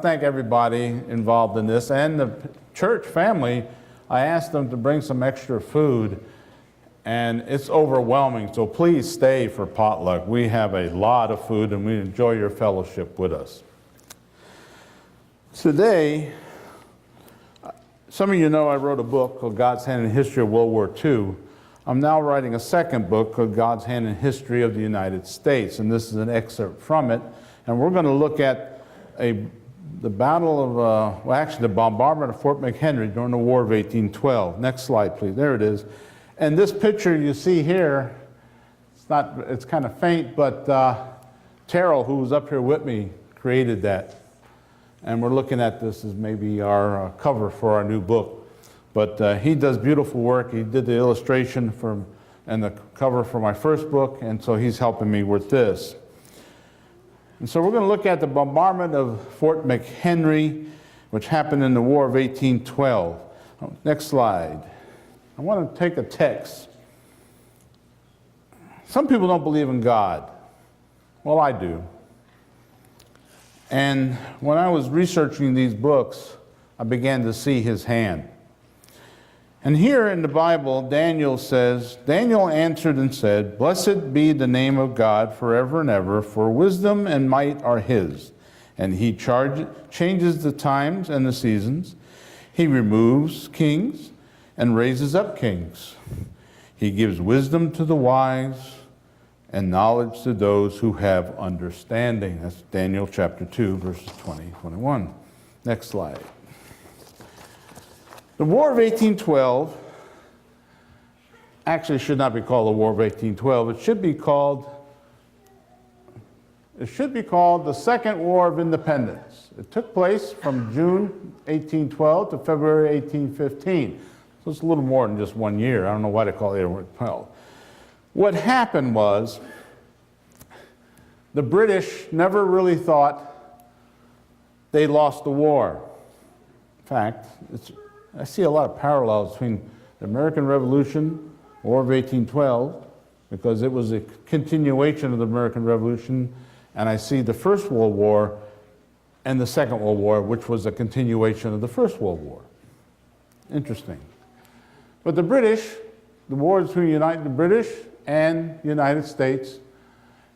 thank everybody involved in this and the church family. I asked them to bring some extra food, and it's overwhelming, so please stay for potluck. We have a lot of food, and we enjoy your fellowship with us. Today, some of you know I wrote a book called God's Hand in History of World War II. I'm now writing a second book called God's Hand in History of the United States, and this is an excerpt from it. And we're going to look at the battle of, the bombardment of Fort McHenry during the War of 1812. Next slide, please. There it is. And this picture you see here, it's kind of faint, but Terrell, who was up here with me, created that. And we're looking at this as maybe our cover for our new book. But he does beautiful work. He did the illustration and the cover for my first book, and so he's helping me with this. And so we're going to look at the bombardment of Fort McHenry, which happened in the War of 1812. Next slide. I want to take a text. Some people don't believe in God. Well, I do. And when I was researching these books, I began to see his hand. And here in the Bible, Daniel says, Daniel answered and said, "Blessed be the name of God forever and ever, for wisdom and might are his. And he changes the times and the seasons. He removes kings and raises up kings. He gives wisdom to the wise and knowledge to those who have understanding." That's Daniel chapter 2, verses 20, 21. Next slide. The War of 1812 actually should not be called the War of 1812. It should be called the Second War of Independence. It took place from June 1812 to February 1815. So it's a little more than just 1 year. I don't know why they call it 1812. What happened was the British never really thought they lost the war. In fact, I see a lot of parallels between the American Revolution, War of 1812, because it was a continuation of the American Revolution, and I see the First World War and the Second World War, which was a continuation of the First World War. Interesting. But the British, the war between the British and the United States,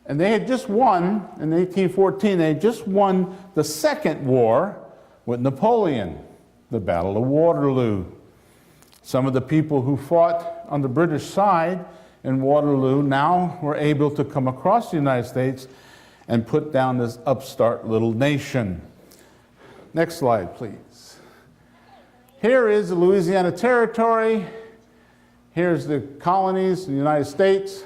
and they had just won, in 1814, they had just won the Second War with Napoleon, the Battle of Waterloo. Some of the people who fought on the British side in Waterloo now were able to come across the United States and put down this upstart little nation. Next slide, please. Here is the Louisiana Territory. Here's the colonies in the United States.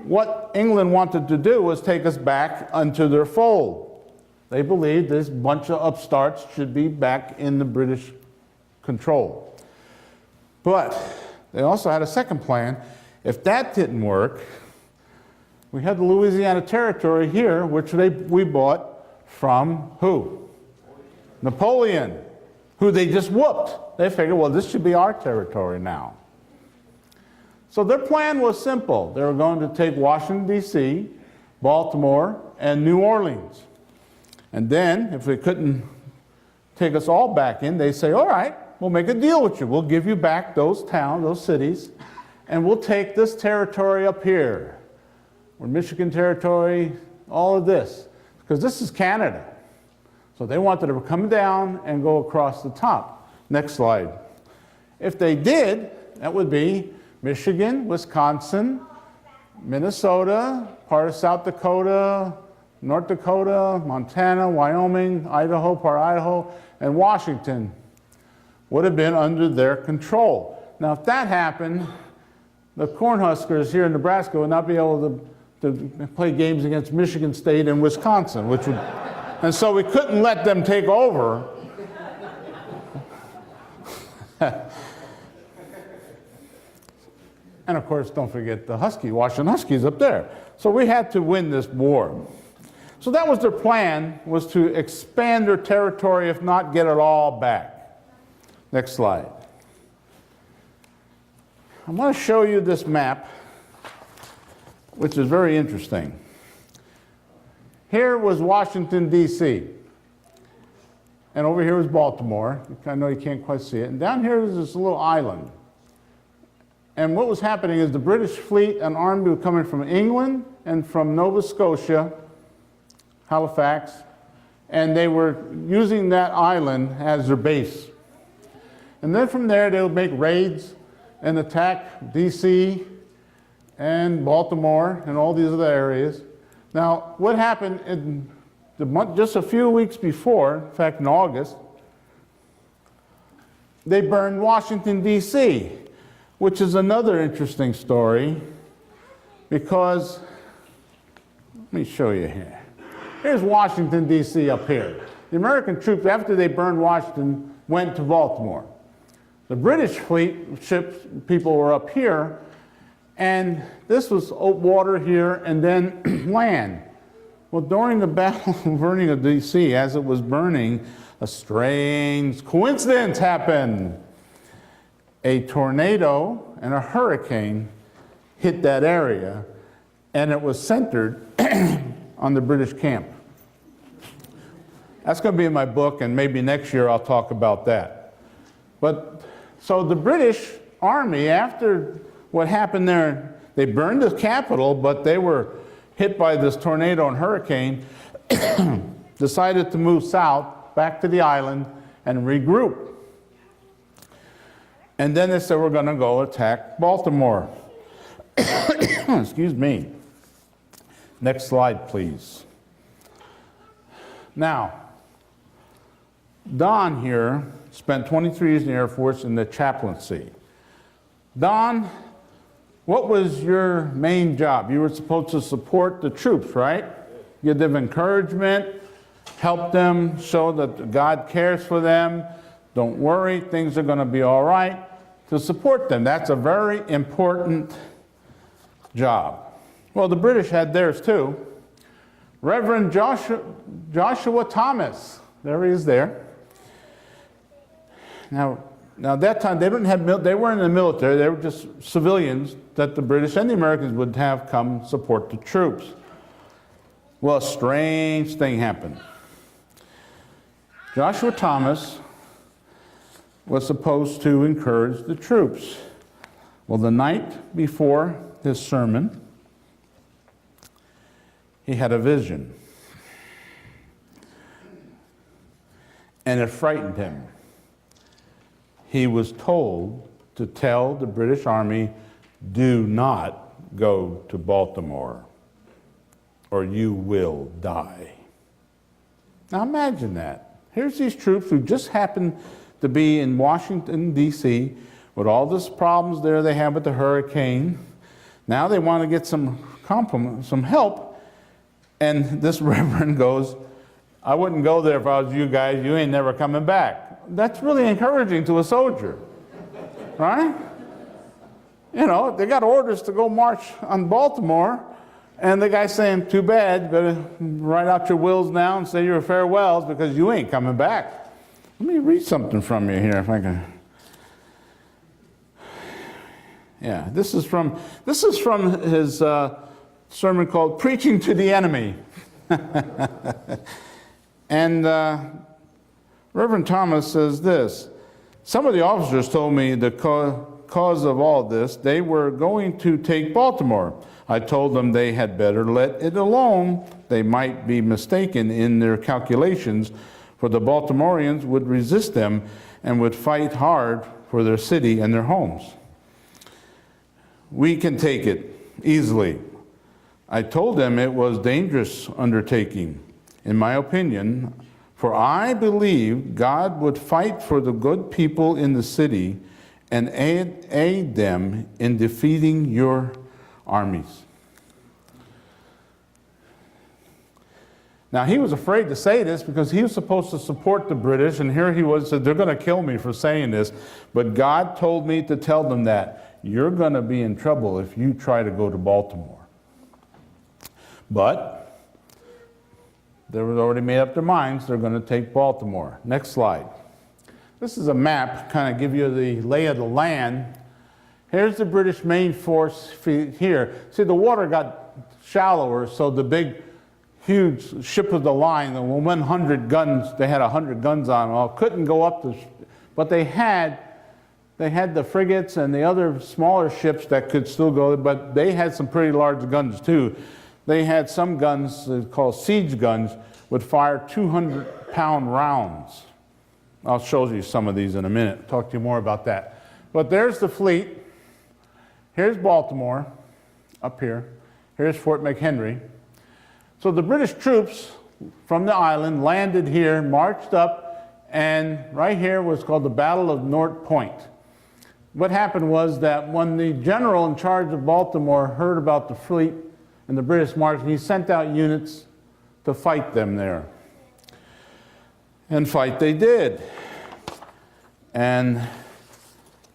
What England wanted to do was take us back unto their fold. They believed this bunch of upstarts should be back in the British control. But they also had a second plan. If that didn't work, we had the Louisiana Territory here, which we bought from who? Napoleon, who they just whooped. They figured, well, this should be our territory now. So their plan was simple. They were going to take Washington, D.C., Baltimore, and New Orleans. And then, if they couldn't take us all back in, they say, all right, we'll make a deal with you. We'll give you back those towns, those cities, and we'll take this territory up here, or Michigan Territory, all of this, because this is Canada. So they wanted to come down and go across the top. Next slide. If they did, that would be Michigan, Wisconsin, Minnesota, part of South Dakota, North Dakota, Montana, Wyoming, Idaho, part of Idaho, and Washington would have been under their control. Now, if that happened, the Cornhuskers here in Nebraska would not be able to play games against Michigan State and Wisconsin, and so we couldn't let them take over. And of course, don't forget the Washington Huskies up there. So we had to win this war. So that was their plan, was to expand their territory, if not get it all back. Next slide. I'm going to show you this map, which is very interesting. Here was Washington, D.C. And over here is Baltimore. I know you can't quite see it. And down here is this little island. And what was happening is the British fleet and army were coming from England and from Nova Scotia, Halifax, and they were using that island as their base. And then from there, they would make raids and attack D.C. and Baltimore and all these other areas. Now, what happened in the month, just a few weeks before, in fact, in August, they burned Washington, D.C., which is another interesting story because, let me show you here. Here's Washington, D.C. up here. The American troops, after they burned Washington, went to Baltimore. The British fleet ships, people were up here, and this was water here and then land. Well, during the battle burning of D.C., as it was burning, a strange coincidence happened. A tornado and a hurricane hit that area, and it was centered on the British camp. That's going to be in my book, and maybe next year I'll talk about that. But so the British Army, after what happened there, they burned the capital, but they were hit by this tornado and hurricane, decided to move south back to the island and regroup. And then they said, we're going to go attack Baltimore. Excuse me. Next slide, please. Now, Don here spent 23 years in the Air Force in the chaplaincy. Don, what was your main job? You were supposed to support the troops, right? Give them encouragement, help them, show that God cares for them. Don't worry, things are going to be all right. To support them. That's a very important job. Well, the British had theirs too. Reverend Joshua Thomas, there he is there. Now at that time, they weren't in the military, they were just civilians that the British and the Americans would have come support the troops. Well, a strange thing happened. Joshua Thomas was supposed to encourage the troops. Well, the night before his sermon, he had a vision. And it frightened him. He was told to tell the British Army, do not go to Baltimore, or you will die. Now imagine that. Here's these troops who just happened to be in Washington, D.C., with all these problems there they have with the hurricane. Now they want to get some help. And this reverend goes, I wouldn't go there if I was you guys. You ain't never coming back. That's really encouraging to a soldier, right? You know, they got orders to go march on Baltimore, and the guy's saying, too bad, better write out your wills now and say your farewells because you ain't coming back. Let me read something from you here if I can. Yeah, this is from his sermon called Preaching to the Enemy. And Reverend Thomas says this, some of the officers told me the cause of all this, they were going to take Baltimore. I told them they had better let it alone. They might be mistaken in their calculations, for the Baltimoreans would resist them and would fight hard for their city and their homes. We can take it easily. I told them it was a dangerous undertaking, in my opinion, for I believe God would fight for the good people in the city and aid them in defeating your armies. Now, he was afraid to say this because he was supposed to support the British, and here he was, said, they're going to kill me for saying this, but God told me to tell them that you're going to be in trouble if you try to go to Baltimore. But they were already made up their minds, they're going to take Baltimore. Next slide. This is a map, kind of give you the lay of the land. Here's the British main force here. See, the water got shallower, so the big huge ship of the line, the 100 guns, they had 100 guns on them, all couldn't go up the, but they had the frigates and the other smaller ships that could still go, but they had some pretty large guns too. They had some guns called siege guns, would fire 200-pound rounds. I'll show you some of these in a minute, talk to you more about that. But there's the fleet. Here's Baltimore, up here. Here's Fort McHenry. So the British troops from the island landed here, marched up, and right here was called the Battle of North Point. What happened was that when the general in charge of Baltimore heard about the fleet and the British march, he sent out units to fight them there. And fight they did. And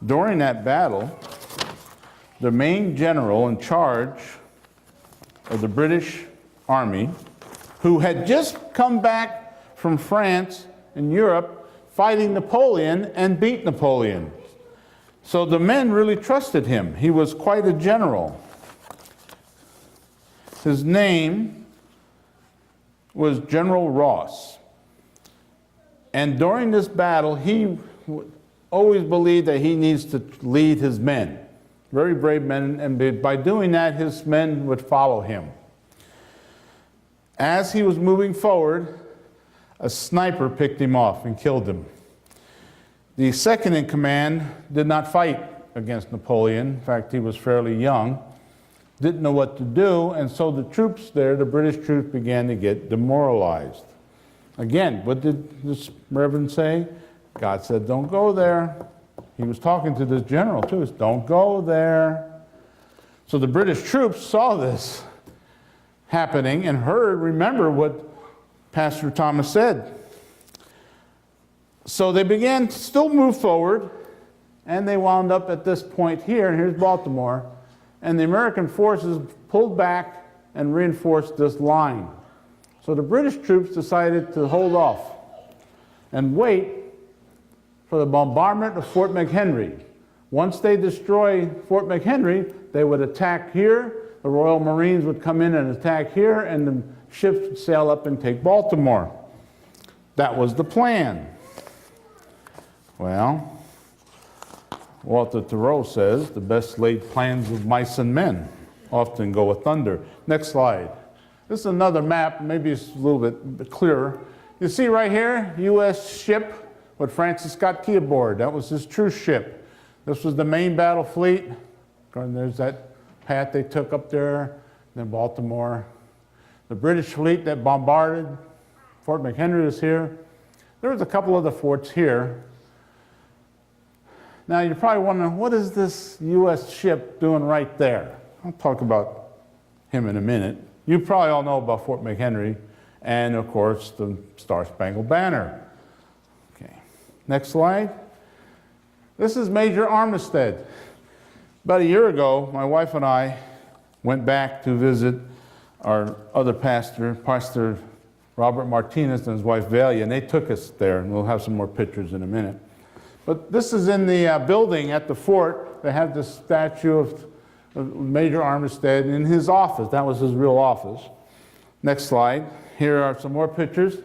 during that battle, the main general in charge of the British Army, who had just come back from France and Europe fighting Napoleon and beat Napoleon. So the men really trusted him. He was quite a general. His name was General Ross. And during this battle, he always believed that he needs to lead his men. Very brave men, and by doing that, his men would follow him. As he was moving forward, a sniper picked him off and killed him. The second in command did not fight against Napoleon. In fact, he was fairly young, didn't know what to do, and so the troops there, the British troops, began to get demoralized. Again, what did this Reverend say? God said, don't go there. He was talking to this general too. Don't go there. So the British troops saw this happening and remember what Pastor Thomas said. So they began to still move forward, and they wound up at this point here, and here's Baltimore, and the American forces pulled back and reinforced this line. So the British troops decided to hold off and wait for the bombardment of Fort McHenry. Once they destroy Fort McHenry, they would attack here, the Royal Marines would come in and attack here, and the ships would sail up and take Baltimore. That was the plan. Well, Walter Thoreau says, the best laid plans of mice and men often go with thunder. Next slide. This is another map, maybe it's a little bit clearer. You see right here, U.S. ship with Francis Scott Key aboard. That was his truce ship. This was the main battle fleet. And there's that path they took up there, then Baltimore. The British fleet that bombarded Fort McHenry is here. There was a couple other forts here. Now you're probably wondering, what is this U.S. ship doing right there? I'll talk about him in a minute. You probably all know about Fort McHenry and, of course, the Star-Spangled Banner. Okay, next slide. This is Major Armistead. About a year ago, my wife and I went back to visit our other pastor, Pastor Robert Martinez and his wife Valia, and they took us there, and we'll have some more pictures in a minute. But this is in the building at the fort. They have this statue of Major Armistead in his office. That was his real office. Next slide. Here are some more pictures.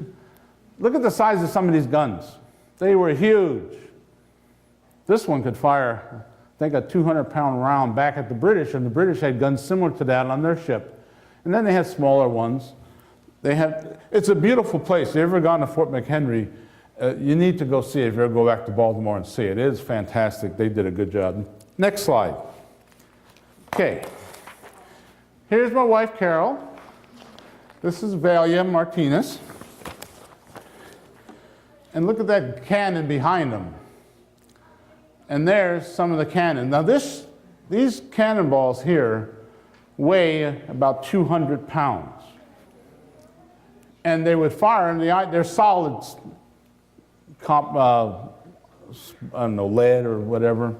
Look at the size of some of these guns. They were huge. This one could fire, I think, a 200-pound round back at the British, and the British had guns similar to that on their ship. And then they had smaller ones. It's a beautiful place. If you've ever gone to Fort McHenry, you need to go see it if you ever go back to Baltimore and see it. It is fantastic. They did a good job. Next slide. Okay. Here's my wife, Carol. This is Valia Martinez. And look at that cannon behind them. And there's some of the cannon. Now these cannonballs here weigh about 200 pounds. And they would fire, and they're solid, I don't know, lead or whatever,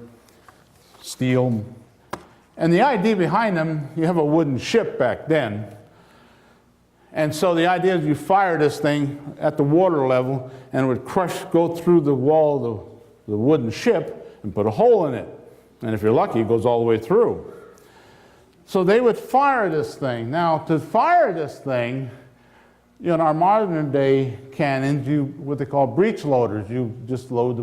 steel. And the idea behind them, you have a wooden ship back then. And so the idea is you fire this thing at the water level, and it would go through the wall of the wooden ship and put a hole in it. And if you're lucky, it goes all the way through. So they would fire this thing. Now, to fire this thing, You know, in our modern day cannons, what they call breech loaders. You just load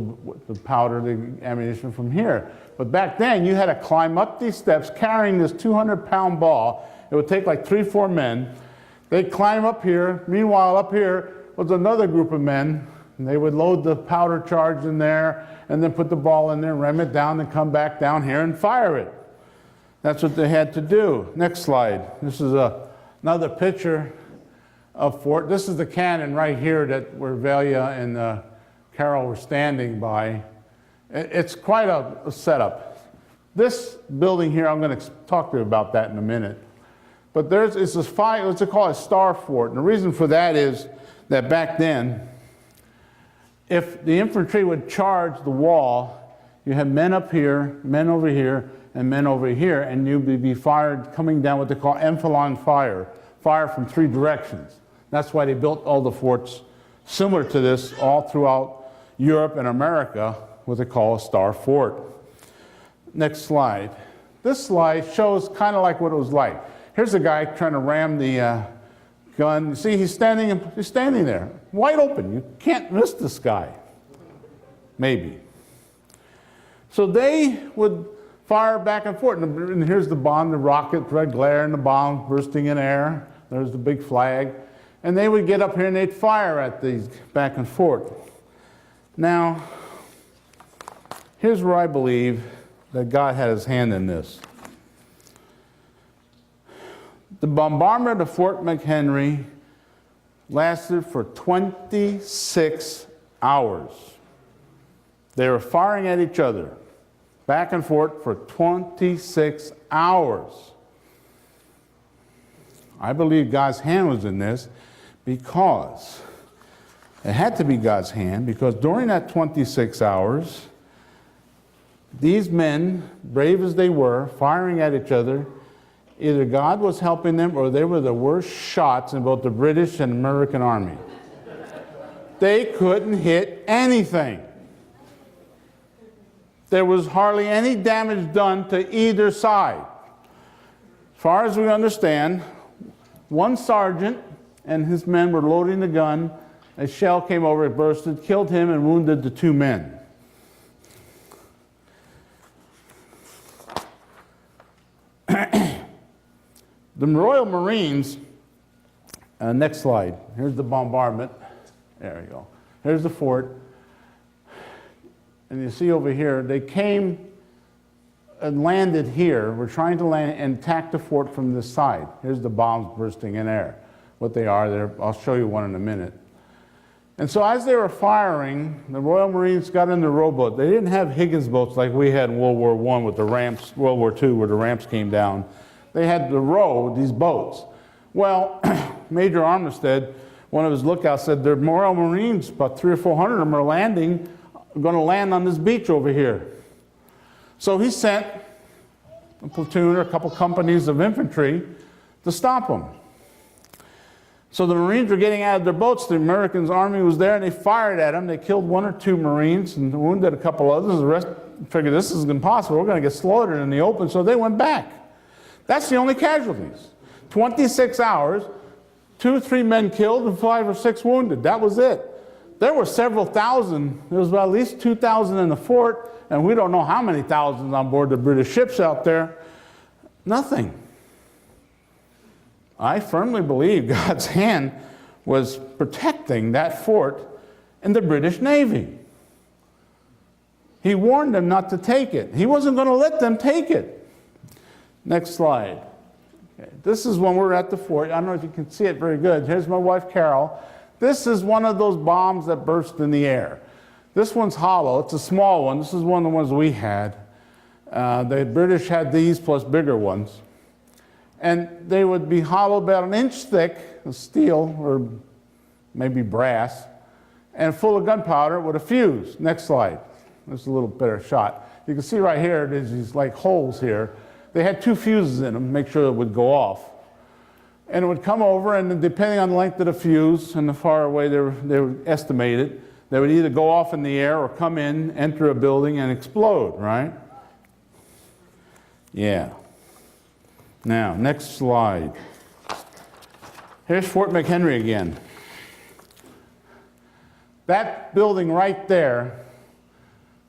the powder, the ammunition from here. But back then, you had to climb up these steps carrying this 200-pound ball. It would take like 3 or 4 men. They'd climb up here. Meanwhile, up here was another group of men. And they would load the powder charge in there and then put the ball in there, ram it down, and come back down here and fire it. That's what they had to do. Next slide. This is another picture of fort. This is the cannon right here where Velia and Carol were standing by. It's quite a setup. This building here, I'm going to talk to you about that in a minute. But it's this what's called a star fort. And the reason for that is that back then, if the infantry would charge the wall, you had men up here, men over here, and men over here, and you would be fired coming down what they call enfilade fire from 3 directions. That's why they built all the forts similar to this all throughout Europe and America, what they call a star fort. Next slide. This slide shows kind of like what it was like. Here's a guy trying to ram the gun. You see, he's standing there, wide open. You can't miss this guy. Maybe. So they would fire back and forth. And here's the bomb, the rocket, red glare, and the bomb bursting in air. There's the big flag. And they would get up here and they'd fire at these back and forth. Now, here's where I believe that God had his hand in this. The bombardment of Fort McHenry lasted for 26 hours. They were firing at each other, back and forth for 26 hours. I believe God's hand was in this because it had to be God's hand, because during that 26 hours, these men, brave as they were, firing at each other, either God was helping them or they were the worst shots in both the British and American Army. They couldn't hit anything. There was hardly any damage done to either side. As far as we understand, one sergeant and his men were loading the gun. A shell came over, it bursted, killed him, and wounded the 2 men. The Royal Marines, next slide. Here's the bombardment. There you go. Here's the fort. And you see over here, they came and landed here. We're trying to land and attack the fort from this side. Here's the bombs bursting in air. What they are there, I'll show you one in a minute. And so as they were firing, the Royal Marines got in the rowboat. They didn't have Higgins boats like we had in World War I with the ramps, World War II where the ramps came down. They had to row these boats. Well, Major Armistead, one of his lookouts, said the Royal Marines, about 300 or 400 of them are going to land on this beach over here. So he sent a platoon or a couple companies of infantry to stop them. So the Marines were getting out of their boats. The American Army was there, and they fired at them. They killed 1 or 2 Marines and wounded a couple others. The rest figured this is impossible. We're going to get slaughtered in the open, so they went back. That's the only casualties. 26 hours, 2 or 3 men killed and 5 or 6 wounded. That was it. There were several thousand. There was about at least 2,000 in the fort, and we don't know how many thousands on board the British ships out there. Nothing. I firmly believe God's hand was protecting that fort and the British Navy. He warned them not to take it. He wasn't going to let them take it. Next slide. Okay. This is when we're at the fort. I don't know if you can see it very good. Here's my wife, Carol. This is one of those bombs that burst in the air. This one's hollow. It's a small one. This is one of the ones we had. The British had these plus bigger ones. And they would be hollow about 1 inch thick of steel or maybe brass and full of gunpowder with a fuse. Next slide. This is a little better shot. You can see right here, there's these like holes here. They had 2 fuses in them, make sure it would go off. And it would come over, and then depending on the length of the fuse and the far away they were estimated, they would either go off in the air or come in, enter a building, and explode, right? Yeah. Now, next slide. Here's Fort McHenry again. That building right there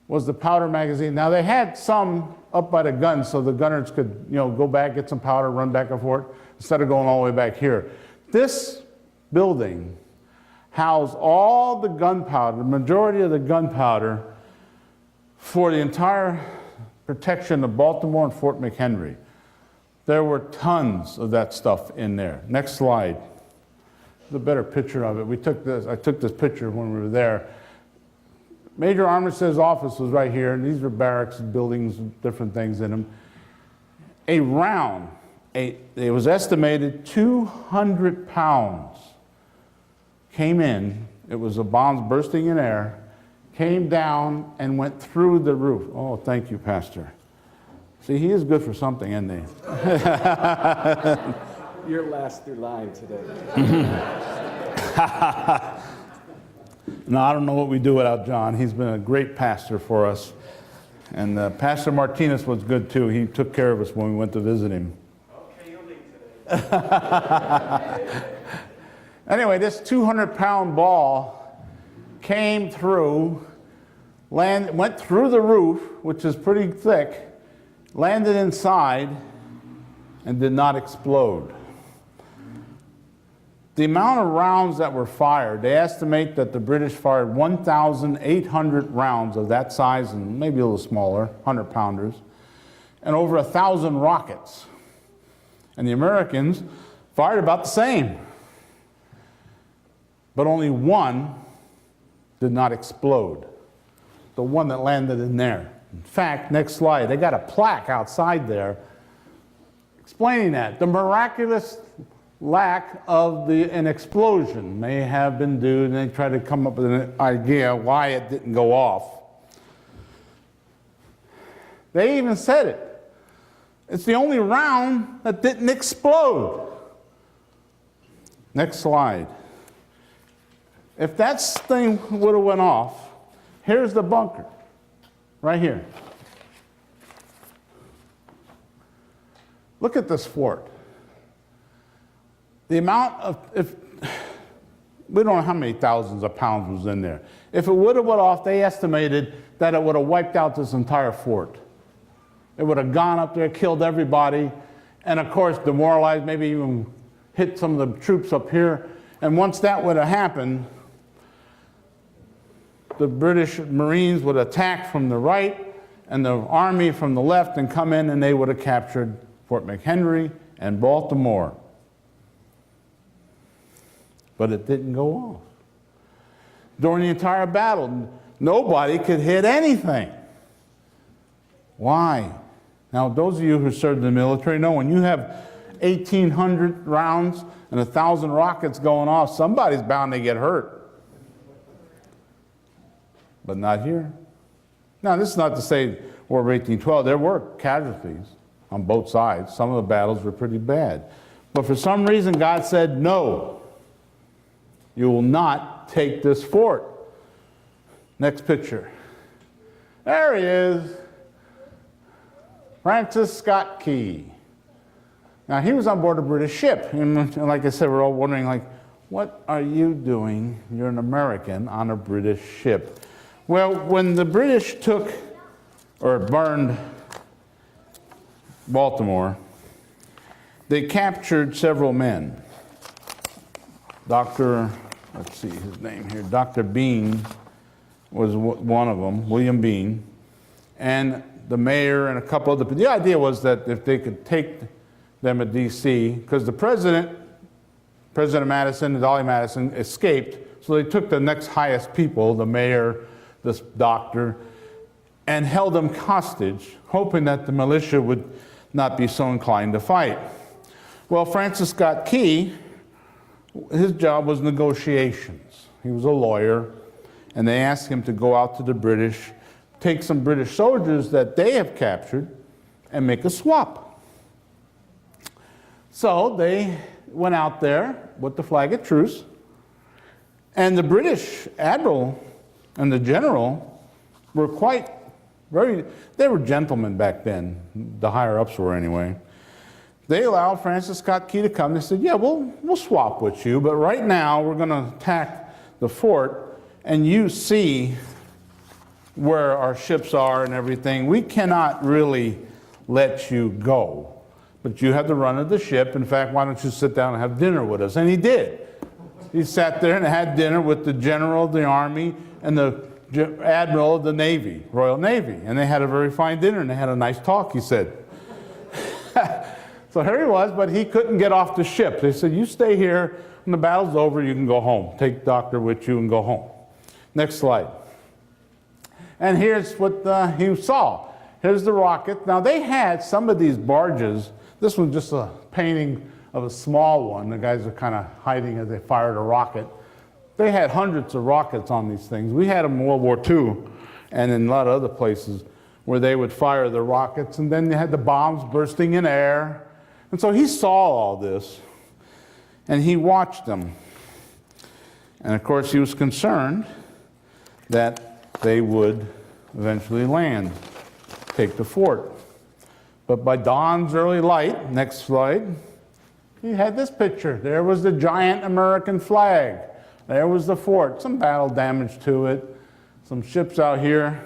was the powder magazine. Now they had some up by the guns so the gunners could, go back, get some powder, run back and forth, instead of going all the way back here. This building housed all the gunpowder, the majority of the gunpowder for the entire protection of Baltimore and Fort McHenry. There were tons of that stuff in there. Next slide. The better picture of it. I took this picture when we were there. Major Armistead's office was right here, and these were barracks and buildings and different things in them. It was estimated 200 pounds came in. It was the bombs bursting in air, came down and went through the roof. Oh, thank you, Pastor. See, he is good for something, isn't he? Your last through line today. No, I don't know what we do without John. He's been a great pastor for us. And Pastor Martinez was good too. He took care of us when we went to visit him. Okay, you'll leave today. Anyway, this 200-pound ball came through, went through the roof, which is pretty thick, landed inside, and did not explode. The amount of rounds that were fired, they estimate that the British fired 1,800 rounds of that size, and maybe a little smaller, 100-pounders, and over 1,000 rockets. And the Americans fired about the same. But only one did not explode. The one that landed in there. In fact, next slide, they got a plaque outside there explaining that. The miraculous lack of an explosion may have been due, and they tried to come up with an idea why it didn't go off. They even said it. It's the only round that didn't explode. Next slide. If that thing would have went off, here's the bunker, right here. Look at this fort. The amount of, we don't know how many thousands of pounds was in there. If it would have went off, they estimated that it would have wiped out this entire fort. It would have gone up there, killed everybody, and of course demoralized, maybe even hit some of the troops up here. And once that would have happened, the British Marines would attack from the right and the army from the left and come in, and they would have captured Fort McHenry and Baltimore. But it didn't go off. During the entire battle, nobody could hit anything. Why? Now, those of you who served in the military know when you have 1,800 rounds and 1,000 rockets going off, somebody's bound to get hurt. But not here. Now, this is not to say War of 1812. There were casualties on both sides. Some of the battles were pretty bad. But for some reason, God said, no, you will not take this fort. Next picture. There he is. Francis Scott Key. Now, he was on board a British ship. And like I said, we're all wondering, like, what are you doing? You're an American on a British ship. Well, when the British took or burned Baltimore, they captured several men. Let's see his name here, Dr. Bean was one of them, William Bean, and the mayor and a couple other people. The idea was that if they could take them at D.C., because the President Madison and Dolly Madison escaped, so they took the next highest people, the mayor, this doctor, and held them hostage, hoping that the militia would not be so inclined to fight. Well, Francis Scott Key, his job was negotiations. He was a lawyer, and they asked him to go out to the British, take some British soldiers that they have captured, and make a swap. So they went out there with the flag of truce, and the British admiral and the general were they were gentlemen back then, the higher ups were anyway. They allowed Francis Scott Key to come. They said, yeah, we'll swap with you, but right now we're going to attack the fort, and you see where our ships are and everything, we cannot really let you go. But you have the run of the ship. In fact, why don't you sit down and have dinner with us? And he did. He sat there and had dinner with the general of the army and the admiral of the Navy, Royal Navy. And they had a very fine dinner and they had a nice talk, he said. So here he was, but he couldn't get off the ship. They said, you stay here. When the battle's over, you can go home. Take doctor with you and go home. Next slide. And here's what he saw. Here's the rocket. Now they had some of these barges. This one's just a painting of a small one. The guys are kind of hiding as they fired a rocket. They had hundreds of rockets on these things. We had them in World War II and in a lot of other places where they would fire the rockets, and then they had the bombs bursting in air. And so he saw all this, and he watched them. And of course, he was concerned that they would eventually land, take the fort. But by dawn's early light, next slide, he had this picture. There was the giant American flag. There was the fort, some battle damage to it, some ships out here.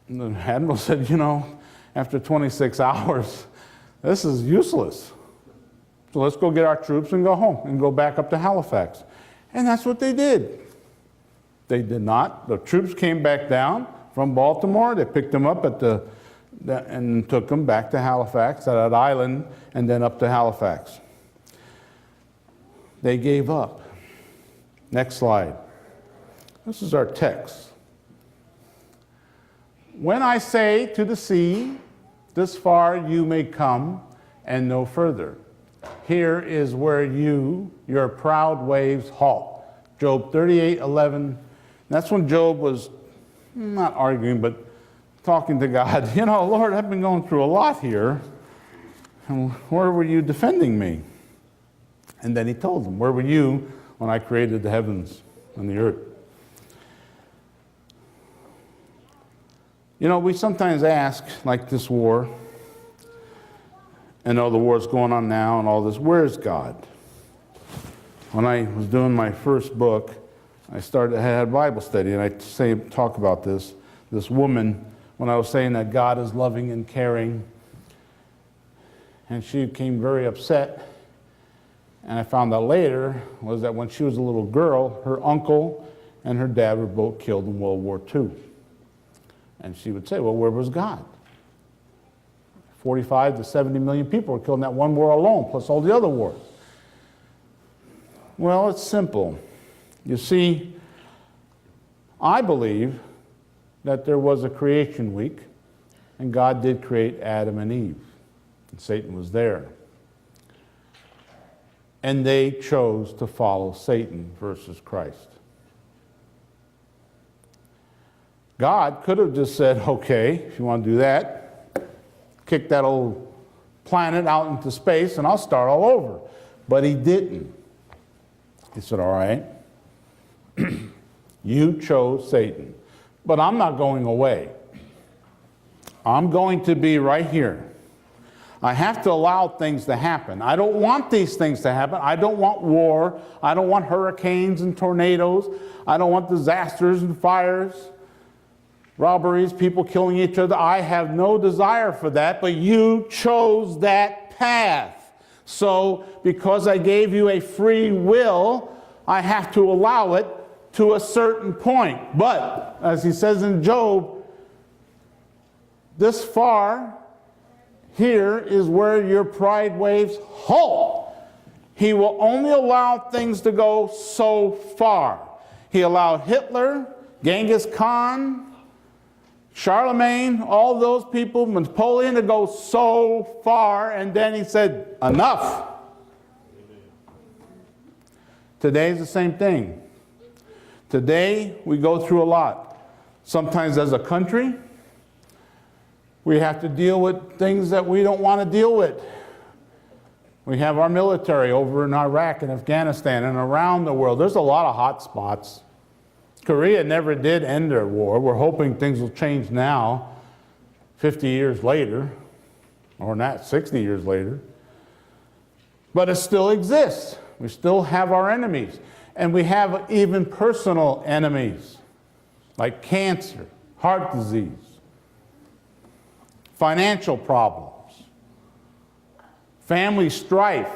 And the admiral said, you know, after 26 hours, this is useless. So let's go get our troops and go home and go back up to Halifax. And that's what they did. They did not. The troops came back down from Baltimore. They picked them up and took them back to Halifax, at that island, and then up to Halifax. They gave up. Next slide. This is our text. When I say to the sea, this far you may come and no further. Here is where your proud waves halt. Job 38:11. That's when Job was not arguing, but talking to God. You know, Lord, I've been going through a lot here. And where were you defending me? And then he told them, where were you when I created the heavens and the earth? You know, we sometimes ask, like this war, and all the wars going on now and all this, where's God? When I was doing my first book, I had a Bible study, and I talk about this woman, when I was saying that God is loving and caring, and she became very upset. And I found out later was that when she was a little girl, her uncle and her dad were both killed in World War II. And she would say, well, where was God? 45 to 70 million people were killed in that one war alone, plus all the other wars. Well, it's simple. You see, I believe that there was a creation week, and God did create Adam and Eve, and Satan was there. And they chose to follow Satan versus Christ. God could have just said, okay, if you want to do that, kick that old planet out into space and I'll start all over. But he didn't. He said, all right, you chose Satan, but I'm not going away. I'm going to be right here. I have to allow things to happen. I don't want these things to happen. I don't want war. I don't want hurricanes and tornadoes. I don't want disasters and fires, robberies, people killing each other. I have no desire for that, but you chose that path. So because I gave you a free will, I have to allow it to a certain point. But, as he says in Job, this far, here is where your pride waves halt. He will only allow things to go so far. He allowed Hitler, Genghis Khan, Charlemagne, all those people, Napoleon, to go so far, and then he said, enough. Today is the same thing. Today we go through a lot. Sometimes as a country, we have to deal with things that we don't want to deal with. We have our military over in Iraq and Afghanistan and around the world. There's a lot of hot spots. Korea never did end their war. We're hoping things will change now, 50 years later, or not 60 years later. But it still exists. We still have our enemies. And we have even personal enemies, like cancer, heart disease, financial problems, family strife.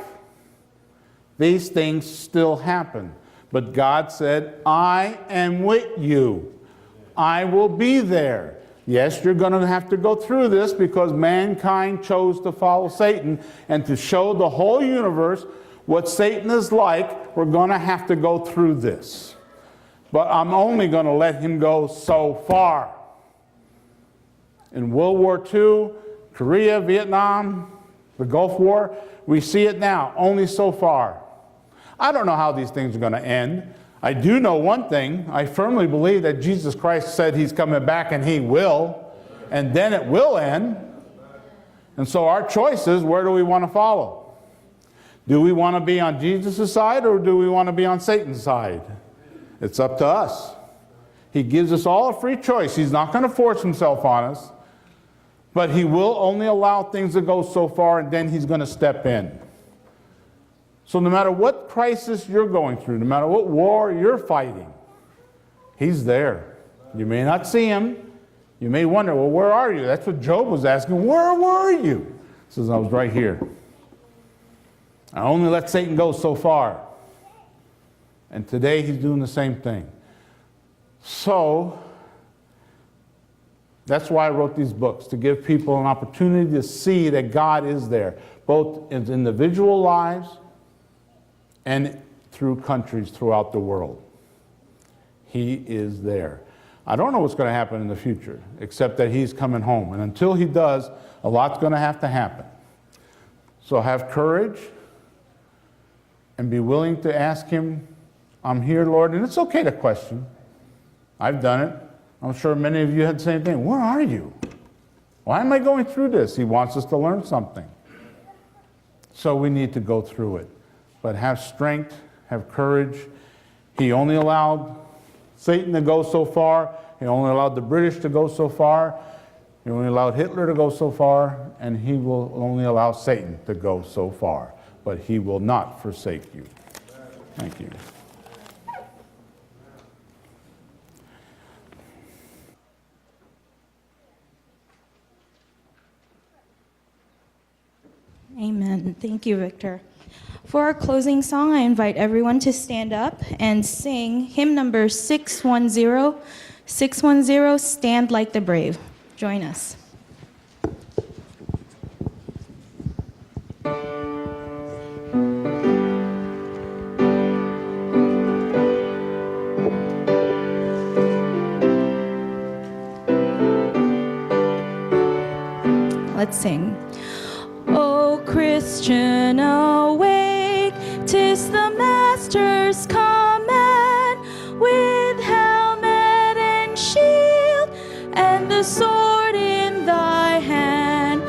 These things still happen. But God said, I am with you. I will be there. Yes, you're going to have to go through this because mankind chose to follow Satan, and to show the whole universe what Satan is like, we're going to have to go through this. But I'm only going to let him go so far. In World War II, Korea, Vietnam, the Gulf War, we see it now, only so far. I don't know how these things are going to end. I do know one thing. I firmly believe that Jesus Christ said he's coming back, and he will, and then it will end. And so our choice is, where do we want to follow? Do we want to be on Jesus' side, or do we want to be on Satan's side? It's up to us. He gives us all a free choice. He's not going to force himself on us, but he will only allow things to go so far, and then he's going to step in. So no matter what crisis you're going through, no matter what war you're fighting, he's there. You may not see him. You may wonder, well, where are you? That's what Job was asking. Where were you? He says, I was right here. I only let Satan go so far. And today he's doing the same thing. So that's why I wrote these books, to give people an opportunity to see that God is there, both in individual lives and through countries throughout the world. He is there. I don't know what's going to happen in the future, except that he's coming home. And until he does, a lot's going to happen. So have courage and be willing to ask him, I'm here, Lord. And it's okay to question. I've done it. I'm sure many of you had the same thing. Where are you? Why am I going through this? He wants us to learn something. So we need to go through it. But have strength, have courage. He only allowed Satan to go so far. He only allowed the British to go so far. He only allowed Hitler to go so far. And he will only allow Satan to go so far. But he will not forsake you. Thank you. Amen. Thank you, Victor. For our closing song, I invite everyone to stand up and sing hymn number 610, 610, Stand Like the Brave. Join us. Let's sing. O Christian, awake, 'tis the Master's command, with helmet and shield and the sword in thy hand,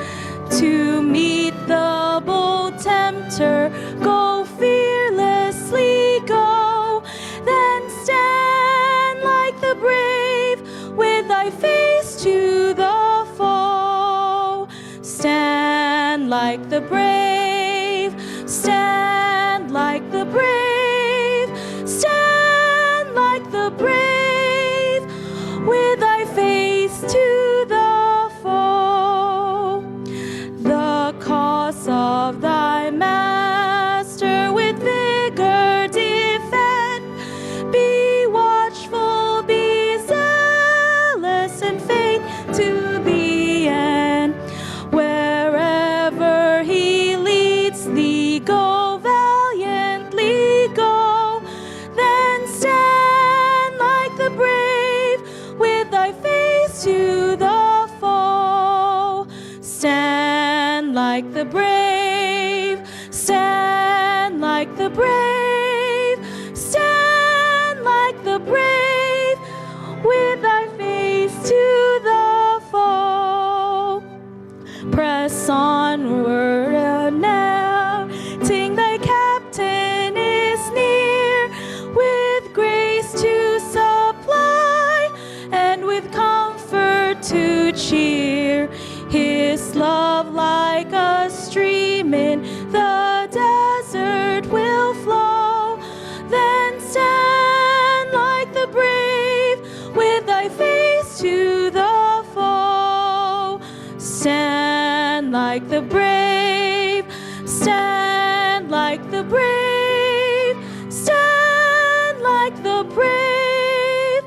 to meet the bold tempter, go fearlessly go, then stand like the brave, with thy face to the foe. Stand like the brave, stand like the brave, stand like the brave, with thy face to the foe. The cause of thy master with vigor defend, be watchful, be zealous in faith to the end. Wherever he leads thee, go valiantly go, then stand like the brave, with thy face to the foe. Stand like the brave, stand like the brave, stand like the brave, with thy face to the foe. Press onward now, ting thy captain is near, with grace to supply and with comfort to cheer. His love like a stream in the desert will flow, then stand with thy face to the foe. Stand like the brave, stand like the brave, stand like the brave,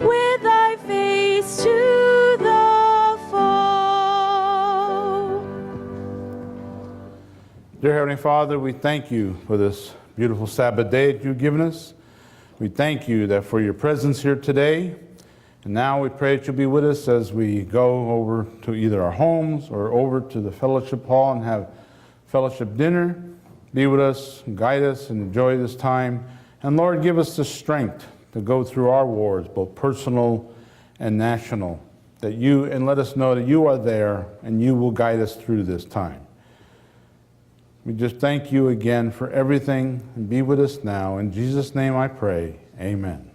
with thy face to the foe. Dear Heavenly Father, we thank you for this beautiful Sabbath day that you've given us. We thank you that for your presence here today. And now we pray that you'll be with us as we go over to either our homes or over to the fellowship hall and have fellowship dinner. Be with us, guide us, and enjoy this time. And Lord, give us the strength to go through our wars, both personal and national, and let us know that you are there and you will guide us through this time. We just thank you again for everything, and be with us now. In Jesus' name I pray, amen.